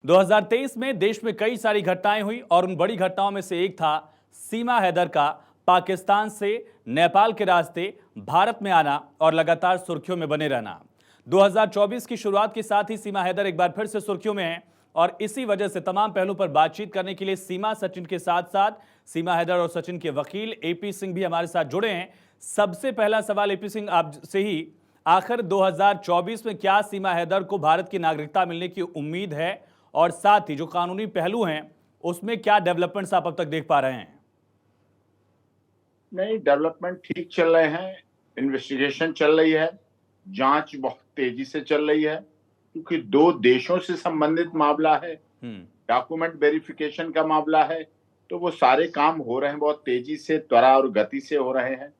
2023 में देश में कई सारी घटनाएं हुई और उन बड़ी घटनाओं में से एक था सीमा हैदर का पाकिस्तान से नेपाल के रास्ते भारत में आना और लगातार सुर्खियों में बने रहना। 2024 की शुरुआत के साथ ही सीमा हैदर एक बार फिर से सुर्खियों में है और इसी वजह से तमाम पहलू पर बातचीत करने के लिए सीमा सचिन के साथ साथ सीमा हैदर और सचिन के वकील एपी सिंह भी हमारे साथ जुड़े हैं। सबसे पहला सवाल एपी सिंह आपसे ही, आखिर 2024 में क्या सीमा हैदर को भारत की नागरिकता मिलने की उम्मीद है और साथ ही जो कानूनी पहलू हैं उसमें क्या डेवलपमेंट्स आप अब तक देख पा रहे हैं? नहीं, डेवलपमेंट ठीक चल रहे हैं। इन्वेस्टिगेशन चल रही है, जांच बहुत तेजी से चल रही है क्योंकि दो देशों से संबंधित मामला है, डॉक्यूमेंट वेरिफिकेशन का मामला है, तो वो सारे काम हो रहे हैं, बहुत तेजी से, त्वरा और गति से हो रहे हैं।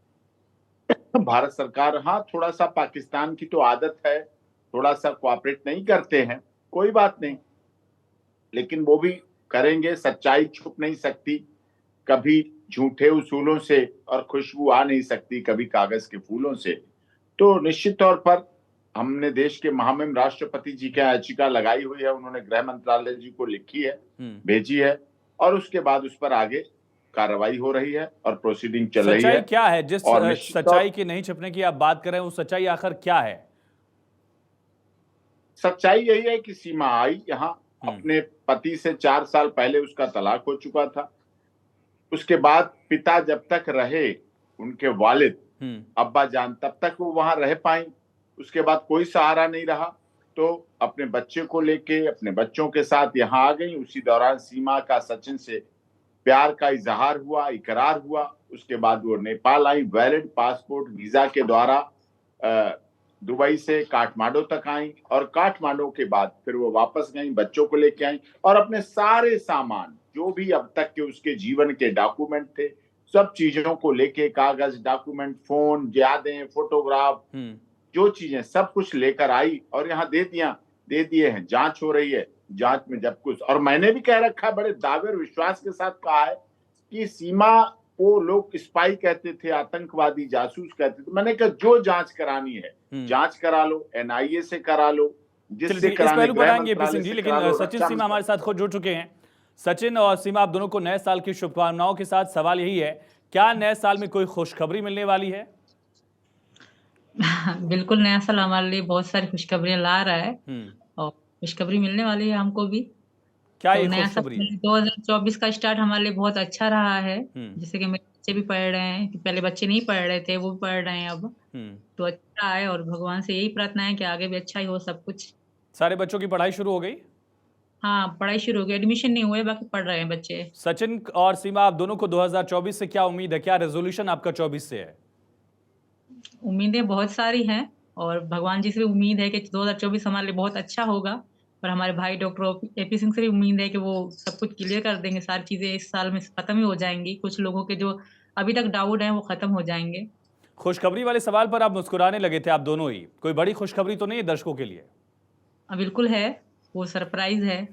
भारत सरकार, हाँ, थोड़ा सा पाकिस्तान की तो आदत है, थोड़ा सा कोऑपरेट नहीं करते हैं, कोई बात नहीं, लेकिन वो भी करेंगे। सच्चाई छुप नहीं सकती, कभी झूठे उसूलों से और खुशबू आ नहीं सकती कभी कागज के फूलों से। तो निश्चित तौर पर हमने देश के महामहिम राष्ट्रपति जी की याचिका लगाई हुई है, उन्होंने गृह मंत्रालय जी को लिखी है, भेजी है, और उसके बाद उस पर आगे कार्रवाई हो रही है और प्रोसीडिंग चल रही है। सच्चाई क्या है? जिस सच्चाई की नहीं छुपने की आप बात कर रहे हैं, वो सच्चाई आखिर क्या है? सच्चाई यही है कि सीमा आई यहाँ अपने पति से 4 साल पहले उसका तलाक हो चुका था। उसके बाद पिता जब तक रहे, उनके वालिद अब्बा जान, तब तक वो वहां रह पाई। उसके बाद कोई सहारा नहीं रहा, तो अपने बच्चे को लेके, अपने बच्चों के साथ यहाँ आ गई। उसी दौरान सीमा का सचिन से प्यार का इजहार हुआ, इकरार हुआ। उसके बाद वो नेपाल आई, वैलिड पासपोर्ट वीजा के द्वारा दुबई से काठमांडू तक आई, और काठमांडू के बाद फिर वो वापस गई, बच्चों को लेके आई और अपने सारे सामान, जो भी अब तक के उसके जीवन के डॉक्यूमेंट थे, सब चीजों को लेके, कागज, डॉक्यूमेंट, फोन, यादें, फोटोग्राफ, जो चीजें, सब कुछ लेकर आई और यहाँ दे दिए हैं। जांच हो रही है, जांच में जब कुछ, और मैंने भी कह रखा है, बड़े दावे और विश्वास के साथ कहा है कि सीमा को लोग स्पाई कहते थे, आतंकवादी, जासूस कहते थे। मैंने कहा जो जांच करानी है जांच करा लो, एनआईए से करा लो, जिससे कराने, गृह मंत्रालय से करा लो। सचिन सीमा हमारे साथ खुद जुड़ चुके हैं। सचिन और सीमा, आप दोनों को नए साल की शुभकामनाओं के साथ सवाल यही है, क्या नए साल में कोई खुशखबरी मिलने वाली है? बिल्कुल, नया साल हमारे लिए बहुत सारी खुशखबरियां ला रहा है और खुशखबरी मिलने वाली है हमको भी। क्या तो ये नया साल खुशखबरी है? 2024 का स्टार्ट हमारे लिए बहुत अच्छा रहा है। जैसे कि मेरे बच्चे भी पढ़ रहे हैं, कि पहले बच्चे नहीं पढ़ रहे थे, वो भी पढ़ रहे हैं अब। तो अच्छा है और भगवान से यही प्रार्थना है कि आगे भी अच्छा ही हो सब कुछ। सारे बच्चों की पढ़ाई शुरू हो गई? हाँ, पढ़ाई शुरू हो गई, एडमिशन नहीं हुए, बाकी पढ़ रहे हैं बच्चे। सचिन और सीमा, आप दोनों को 2024 से क्या उम्मीद है? क्या रेजोल्यूशन आपका 24 से है? उम्मीदें बहुत सारी हैं और भगवान जी से भी उम्मीद है कि 2024 हमारे लिए बहुत अच्छा होगा, और हमारे भाई डॉक्टर एपी सिंह से भी उम्मीद है कि वो सब कुछ क्लियर कर देंगे, सारी चीजें इस साल में खत्म ही हो जाएंगी। कुछ लोगों के जो अभी तक डाउट हैं वो खत्म हो जाएंगे। खुशखबरी वाले सवाल पर आप मुस्कुराने लगे थे, आप दोनों ही। कोई बड़ी खुशखबरी तो नहीं है दर्शकों के लिए? बिल्कुल है, वो सरप्राइज है।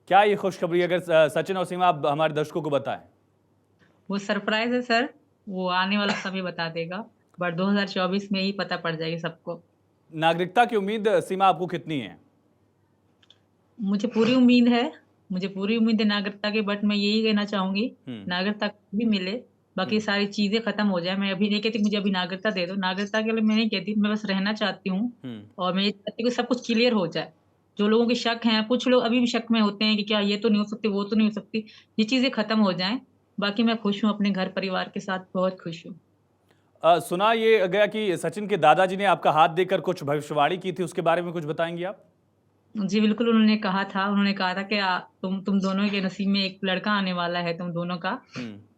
क्या ये खुशखबरी, अगर सचिन और सीमा आप हमारे दर्शकों को बताएं? वो सरप्राइज है सर, वो आने वाला समय बता देगा, बट 2024 में ही पता पड़ जाएगी सबको। नागरिकता की उम्मीद सीमा आपको कितनी है? मुझे पूरी उम्मीद है, मुझे पूरी उम्मीद है नागरिकता की, बट मैं यही कहना चाहूंगी नागरिकता भी मिले, बाकी सारी चीजें खत्म हो जाए। मैं अभी नहीं कहती मुझे अभी नागरिकता दे दो, नागरिकता के लिए मैं नहीं कहती, मैं बस रहना चाहती हूँ और मैं ये चाहती हूँ कि सब कुछ क्लियर हो जाए। जो लोगों के शक हैं, कुछ लोग अभी भी शक में होते हैं कि क्या ये तो नहीं हो सकती, वो तो नहीं हो सकती, ये चीजें खत्म हो जाएं। बाकी मैं खुश हूँ, अपने घर परिवार के साथ बहुत खुश हूँ। सुना ये गया कि सचिन के दादाजी ने आपका हाथ देकर कुछ भविष्यवाणी की थी, उसके बारे में कुछ बताएंगे आप? जी बिल्कुल, उन्होंने कहा था कि तुम दोनों के नसीब में एक लड़का आने वाला है, तुम दोनों का।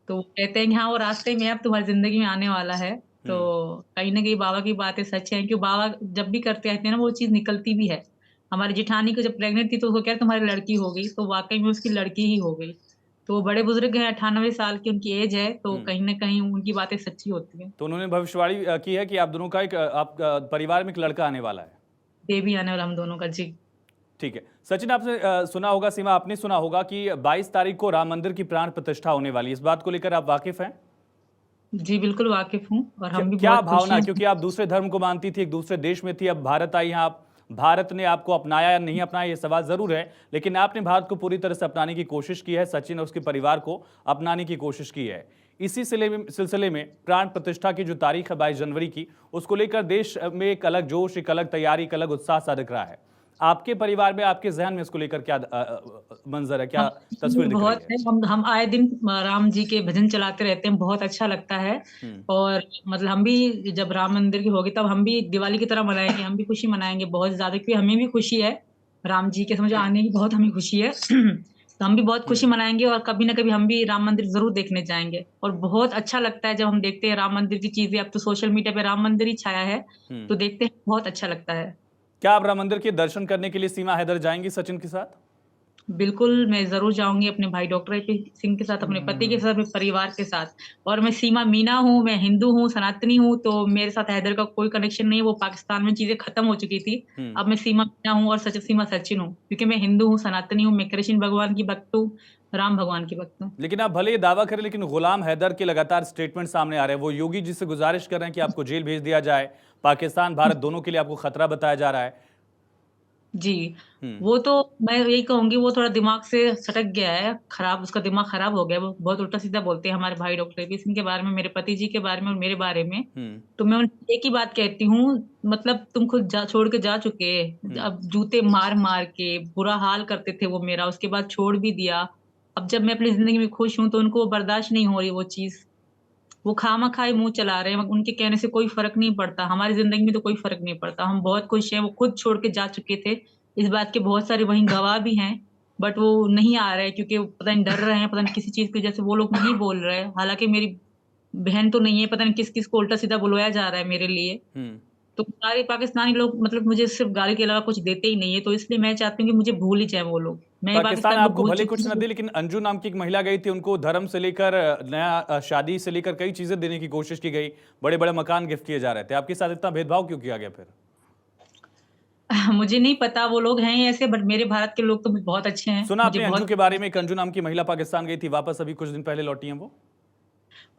तो वो कहते हैं कि हाँ, वो रास्ते में अब तुम्हारी जिंदगी में आने वाला है। तो कहीं ना कहीं बाबा की बातें सच है, क्योंकि बाबा जब भी करते रहते हैं ना, वो चीज निकलती भी है। हमारी जिठानी को जब प्रेग्नेंट थी तो उसको कह रहे तुम्हारी लड़की हो गई, तो वाकई में उसकी लड़की ही हो गई। तो वो बड़े बुजुर्ग हैं, 98 साल की उनकी एज है, तो कहीं ना कहीं उनकी बातें सच्ची होती हैं। तो उन्होंने भविष्यवाणी की है कि आप दोनों का आप परिवार में एक लड़का आने वाला है? बेबी आने वाला हम दोनों का। जी ठीक है। सचिन, आपने सुना होगा, सीमा आपने सुना होगा कि 22 तारीख को राम मंदिर की प्राण प्रतिष्ठा होने वाली है। इस बात को लेकर आप वाकिफ हैं? जी बिल्कुल वाकिफ हूँ, और हम भी क्या बहुत खुश भावना, हैं। क्योंकि आप दूसरे धर्म को मानती थी, एक दूसरे देश में थी, अब भारत आई हैं आप, भारत ने आपको अपनाया या नहीं अपनाया ये सवाल जरूर है, लेकिन आपने भारत को पूरी तरह से अपनाने की कोशिश की है, सचिन और उसके परिवार को अपनाने की कोशिश की है। इसी सिलसिले में प्राण प्रतिष्ठा की जो तारीख है 22 जनवरी की, उसको लेकर देश में एक अलग जोश, एक अलग तैयारी, एक अलग उत्साह सा दिख रहा है। आपके परिवार में, आपके जहन में इसको लेकर क्या मंजर है, क्या तस्वीर दिख रही बहुत है? है। हम आए दिन राम जी के भजन चलाते रहते हैं, बहुत अच्छा लगता है। और मतलब हम भी जब राम मंदिर की होगी तब हम भी दिवाली की तरह मनाएंगे, हम भी खुशी मनाएंगे बहुत ज्यादा, क्योंकि हमें भी खुशी है राम जी के समझ आने की, बहुत हमें खुशी है। तो हम भी बहुत खुशी मनाएंगे और कभी ना कभी हम भी राम मंदिर जरूर देखने जाएंगे। और बहुत अच्छा लगता है जब हम देखते हैं राम मंदिर की चीजें। अब तो सोशल मीडिया पे राम मंदिर ही छाया है, तो देखते हैं बहुत अच्छा लगता है। क्या आप राम मंदिर के दर्शन करने के लिए सीमा हैदर जाएंगी सचिन के साथ? बिल्कुल, मैं ज़रूर जाऊँगी अपने भाई डॉक्टर एपी सिंह के साथ, अपने पति के साथ, अपने परिवार के साथ। और मैं सीमा मीना हूँ, मैं हिंदू हूँ, सनातनी हूँ, तो मेरे साथ हैदर का कोई कनेक्शन नहीं है, वो पाकिस्तान में चीज़ें खत्म हो चुकी थी। अब मैं सीमा मीना हूँ और सीमा सचिन हूँ, क्योंकि मैं हिंदू हूँ, सनातनी हूँ, मैं कृष्ण भगवान की भक्त हूँ, राम भगवान की भक्त हूँ। लेकिन आप भले ये दावा करें, लेकिन गुलाम हैदर के लगातार स्टेटमेंट सामने आ रहे हैं। वो योगी जी से गुजारिश कर रहे हैं कि आपको जेल भेज दिया जाए, पाकिस्तान भारत दोनों के लिए आपको खतरा बताया जा रहा है। जी, वो तो मैं यही कहूँगी, वो थोड़ा दिमाग से सटक गया है, खराब, उसका दिमाग खराब हो गया है। वो बहुत उल्टा-सीधा बोलते हैं हमारे भाई डॉक्टर एपी सिंह के बारे में, मेरे पति जी के बारे में और मेरे बारे में। तो मैं उनसे एक ही बात कहती हूँ, मतलब तुम खुद छोड़ के जा चुके, अब जूते मार-मार के बुरा हाल करते थे वो मेरा, उसके बाद छोड़ भी दिया। अब जब मैं अपनी ज़िंदगी में खुश हूँ, तो उनको बर्दाश्त नहीं हो रही वो चीज़। वो खामख़ा मुँह चला रहे हैं, उनके कहने से कोई फ़र्क नहीं पड़ता, हमारी ज़िंदगी में तो कोई फ़र्क नहीं पड़ता, हम बहुत खुश हैं, वो खुद छोड़ के जा चुके थे, इस बात के बहुत सारे वहीं गवाह भी हैं, बट वो नहीं आ रहे क्योंकि पता नहीं डर रहे हैं, पता नहीं किसी चीज़ की वजह से वो लोग नहीं बोल रहे हैं। हालाँकि मेरी बहन तो नहीं है, पता नहीं किस-किस को उल्टा-सीधा बुलवाया जा रहा है मेरे लिए। तो सारे पाकिस्तानी लोग मतलब मुझे सिर्फ़ गाली के अलावा कुछ देते ही नहीं है, तो इसलिए मैं चाहती हूँ कि मुझे भूल ही जाएँ वो लोग। मैं पाकिस्तान पाकिस्तान को आपको भूल भले चुकी कुछ न हूँ। दे, लेकिन अंजू नाम की एक महिला गई थी, उनको धर्म से लेकर नया शादी से लेकर कई चीजें देने की कोशिश की गई, बड़े बड़े मकान गिफ्ट किए जा रहे थे। आपके साथ इतना भेदभाव क्यों किया गया फिर? मुझे नहीं पता वो लोग हैं ऐसे, बट मेरे भारत के लोग तो बहुत अच्छे हैं। सुना मुझे आपने अंजू बहुत के बारे में? एक अंजू नाम की महिला पाकिस्तान गई थी, वापस अभी कुछ दिन पहले लौटी हैं वो।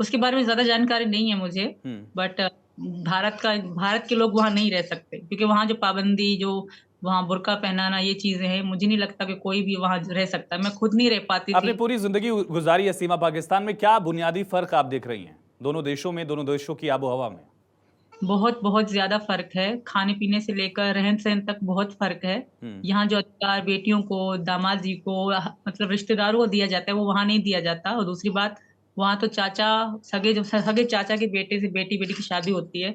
उसके बारे में ज़्यादा जानकारी नहीं है मुझे, बट भारत के लोग वहाँ नहीं रह सकते, क्योंकि वहाँ जो पाबंदी, जो वहाँ बुर्का पहनाना, ये चीज़ें हैं, मुझे नहीं लगता कि कोई भी वहाँ रह सकता है। मैं खुद नहीं रह पाती आपने थी। पूरी जिंदगी गुजारी है सीमा पाकिस्तान में, क्या बुनियादी फर्क आप देख रही हैं दोनों देशों में, दोनों देशों की आबो हवा में? बहुत ज़्यादा फ़र्क है, खाने-पीने से लेकर रहन-सहन तक बहुत फ़र्क है। यहाँ जो अधिकार बेटियों को, दामाद जी को, मतलब रिश्तेदारों को दिया जाता है, वो वहाँ नहीं दिया जाता। और दूसरी बात, वहाँ तो चाचा, सगे चाचा के बेटे से बेटी-बेटी की शादी होती है।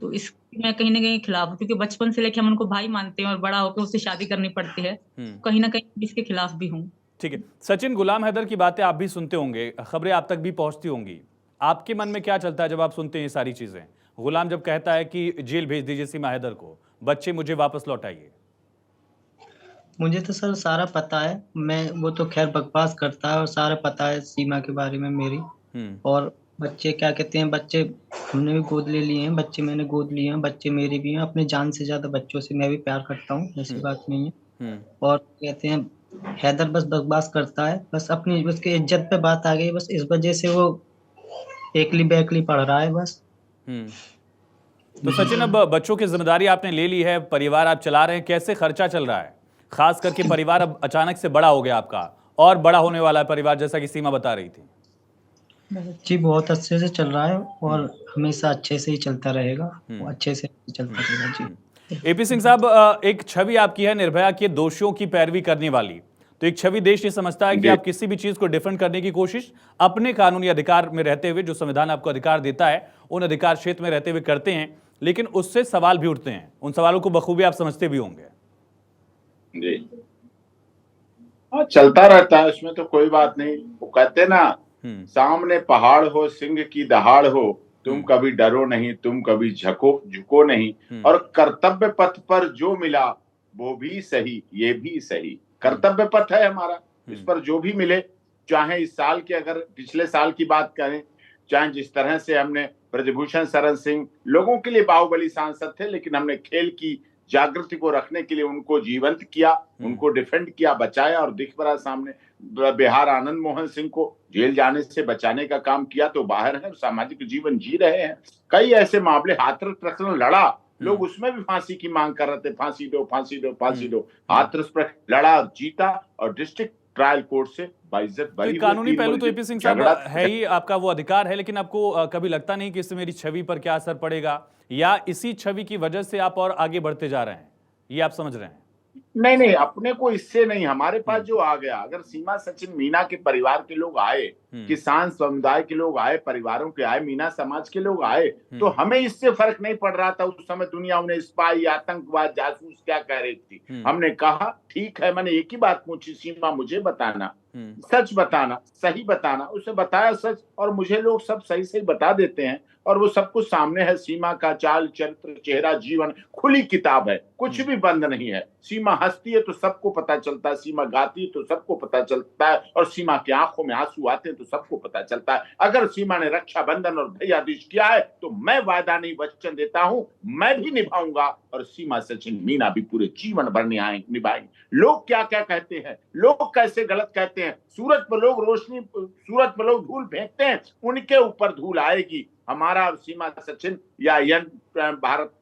तो इसकी मैं कहीं न कहीं खिलाफ हूँ, क्योंकि बचपन से लेके हम उनको भाई मानते हैं और बड़ा होके उससे शादी करनी पड़ती है। कहीं न कहीं इसके खिलाफ भी हूँ। ठीक है सचिन, गुलाम हैदर की बातें आप भी सुनते होंगे, खबरें आप तक भी पहुंचती होंगी। आपके मन में क्या चलता है जब आप सुनते हैं ये सारी चीजें? गुलाम जब कहता है कि जेल भेज दीजिए सीमा हैदर को, बच्चे मुझे वापस लौटाइए। मुझे तो सर सारा पता है, वो तो खैर बकवास करता है, और सारा पता है सीमा के बारे में मेरी। और बच्चे क्या कहते हैं, बच्चे हमने भी गोद ले लिए हैं, बच्चे मैंने गोद लिए हैं, बच्चे मेरे भी हैं, अपने जान से ज्यादा बच्चों से मैं भी प्यार करता हूँ, ऐसी बात नहीं है। और कहते हैं हैदर बस बकवास करता है, बस अपनी उसकी इज्जत पे बात आ गई, बस इस वजह से वो एकली बैकली पढ़ रहा है बस। तो सचिन, अब बच्चों की जिम्मेदारी आपने ले ली है, परिवार आप चला रहे हैं, कैसे खर्चा चल रहा है? खास करके परिवार अब अचानक से बड़ा हो गया आपका, और बड़ा होने वाला है परिवार, जैसा कि सीमा बता रही थी। जी बहुत अच्छे से चल रहा है, और हमेशा अच्छे से ही चलता रहेगा, वो अच्छे से चलता रहेगा जी। एपी सिंह साहब, एक छवि आपकी है निर्भया के दोषियों की पैरवी करने वाली, तो एक छवि देश ये समझता है कि आप किसी भी चीज को डिफेंड करने की कोशिश अपने कानूनी अधिकार में रहते हुए, जो संविधान आपको अधिकार देता है, उन अधिकार क्षेत्र में रहते हुए करते हैं, लेकिन उससे सवाल भी उठते हैं, उन सवालों को बखूबी आप समझते भी होंगे। जी हाँ, चलता रहता है, उसमें तो कोई बात नहीं। वो कहते ना, सामने पहाड़ हो, सिंह की दहाड़ हो, तुम कभी डरो नहीं, तुम कभी झुको नहीं, और कर्तव्य पथ पर जो मिला वो भी सही, ये भी सही। कर्तव्य पथ है हमारा, इस पर जो भी मिले, चाहे इस साल के, अगर पिछले साल की बात करें, चाहे जिस तरह से हमने ब्रजभूषण शरण सिंह, लोगों के लिए बाहुबली सांसद थे, लेकिन हमने खेल की जागृति को रखने के लिए उनको जीवंत किया, उनको डिफेंड किया, बचाया, और दिख पड़ा सामने। बिहार आनंद मोहन सिंह को जेल जाने से बचाने का काम किया, तो बाहर है, सामाजिक जीवन जी रहे हैं। कई ऐसे मामले, हाथरस प्रकरण लड़ा, लोग उसमें भी फांसी की मांग कर रहे थे, फांसी दो, फांसी दो, फांसी दो। हाथरस पर लड़ा, जीता और डिस्ट्रिक्ट ट्रायल कोर्ट से बाइज्जत तो बरी ये हुए। कानूनी पहलू तो एपी सिंह साहब झगड़ा है ही, आपका वो अधिकार है, लेकिन आपको कभी लगता नहीं कि इससे मेरी छवि पर क्या असर पड़ेगा, या इसी छवि की वजह से आप और आगे बढ़ते जा रहे हैं, ये आप समझ रहे हैं? नहीं नहीं, अपने को इससे नहीं, हमारे पास जो आ गया, अगर सीमा सचिन मीना के परिवार के लोग आए, किसान समुदाय के लोग आए, परिवारों के आए, मीना समाज के लोग आए, तो हमें इससे फर्क नहीं पड़ रहा था। उस समय दुनिया उन्हें स्पाई, आतंकवाद, जासूस क्या कह रही थी। हमने कहा ठीक है, मैंने एक ही बात पूछी, सीमा मुझे बताना, सच बताना, सही बताना। उसे बताया सच, और मुझे लोग सब सही सही बता देते हैं, और वो सब कुछ सामने है। सीमा का चाल चरित्र, चेहरा, जीवन खुली किताब है, कुछ भी बंद नहीं है। सीमा हंसती है तो सबको पता चलता है, सीमा गाती है तो सबको पता चलता है, और सीमा की आंखों में आंसू आते हैं तो सबको पता चलता है। अगर सीमा ने रक्षाबंधन और भैयादूज किया है तो मैं वादा नहीं वचन देता हूं, मैं भी निभाऊंगा, और सीमा सचिन मीना भी पूरे जीवन भर निभाएंगे। लोग क्या क्या कहते हैं, लोग कैसे गलत कहते हैं, सूरज पर लोग रोशनी, सूरज पर लोग धूल फेंकते हैं, उनके ऊपर धूल आएगी। हमारा सीमा सचिन या यन भारत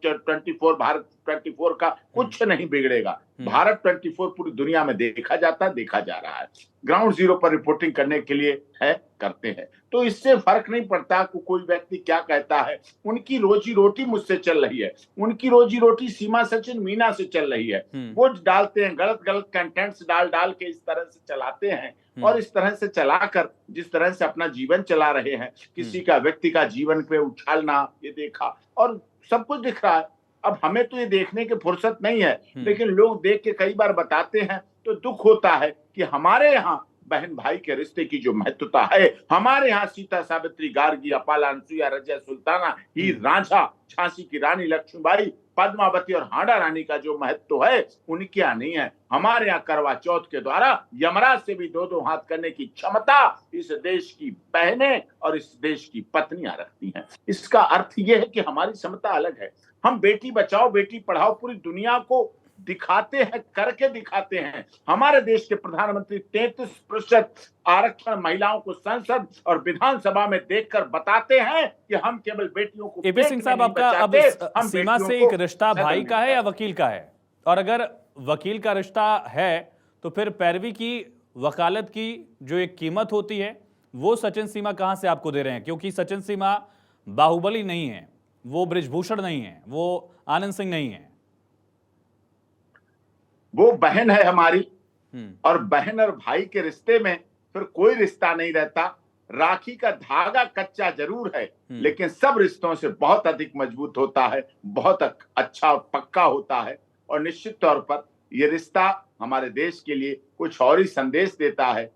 24, भारत 24 का कुछ नहीं बिगड़ेगा। भारत 24 पूरी दुनिया में देखा जाता है, देखा जा रहा है। ग्राउंड जीरो पर रिपोर्टिंग करने के लिए है, करते हैं, तो इससे फर्क नहीं पड़ता कि कोई व्यक्ति क्या कहता है। उनकी रोजी रोटी मुझसे चल रही है, उनकी रोजी रोटी सीमा सचिन मीना से चल रही है। वो डालते हैं गलत गलत कंटेंट्स, डाल के इस तरह से चलाते हैं, और इस तरह से चलाकर जिस तरह से अपना जीवन चला रहे हैं, किसी का व्यक्ति का जीवन पे उछालना, ये देखा और सब कुछ दिख रहा है। अब हमें तो ये देखने की फुर्सत नहीं है, लेकिन लोग देख के कई बार बताते हैं तो दुख होता है कि हमारे यहाँ बहन भाई के रिश्ते की जो महत्वता है, हमारे यहाँ सीता, सावित्री, गार्गी, अपाला, अनसुईया, रजिया, सुल्ताना, हीर, रांझा, झांसी की रानी लक्ष्मीबाई, पद्मावती और हांडा रानी का जो महत्व है, उनके यहाँ नहीं है। हमारे यहाँ करवा चौथ के द्वारा यमराज से भी दो हाथ करने की क्षमता इस देश की बहनें और इस देश की पत्नियां रखती हैं। इसका अर्थ यह है कि हमारी क्षमता अलग है। हम बेटी बचाओ बेटी पढ़ाओ पूरी दुनिया को दिखाते हैं, करके दिखाते हैं। हमारे देश के प्रधानमंत्री 33% आरक्षण महिलाओं को संसद और विधानसभा में देखकर बताते हैं कि हम केवल बेटियों को। एपी सिंह साहब, आपका अब सीमा से एक रिश्ता भाई का है या वकील का है? और अगर वकील का रिश्ता है तो फिर पैरवी की, वकालत की जो एक कीमत होती है, वो सचिन सीमा कहां से आपको दे रहे हैं? क्योंकि सचिन सीमा बाहुबली नहीं है, वो बृजभूषण नहीं है, वो आनंद सिंह नहीं है, वो बहन है हमारी। और बहन और भाई के रिश्ते में फिर कोई रिश्ता नहीं रहता। राखी का धागा कच्चा जरूर है, लेकिन सब रिश्तों से बहुत अधिक मजबूत होता है, बहुत अच्छा पक्का होता है। और निश्चित तौर पर यह रिश्ता हमारे देश के लिए कुछ और ही संदेश देता है।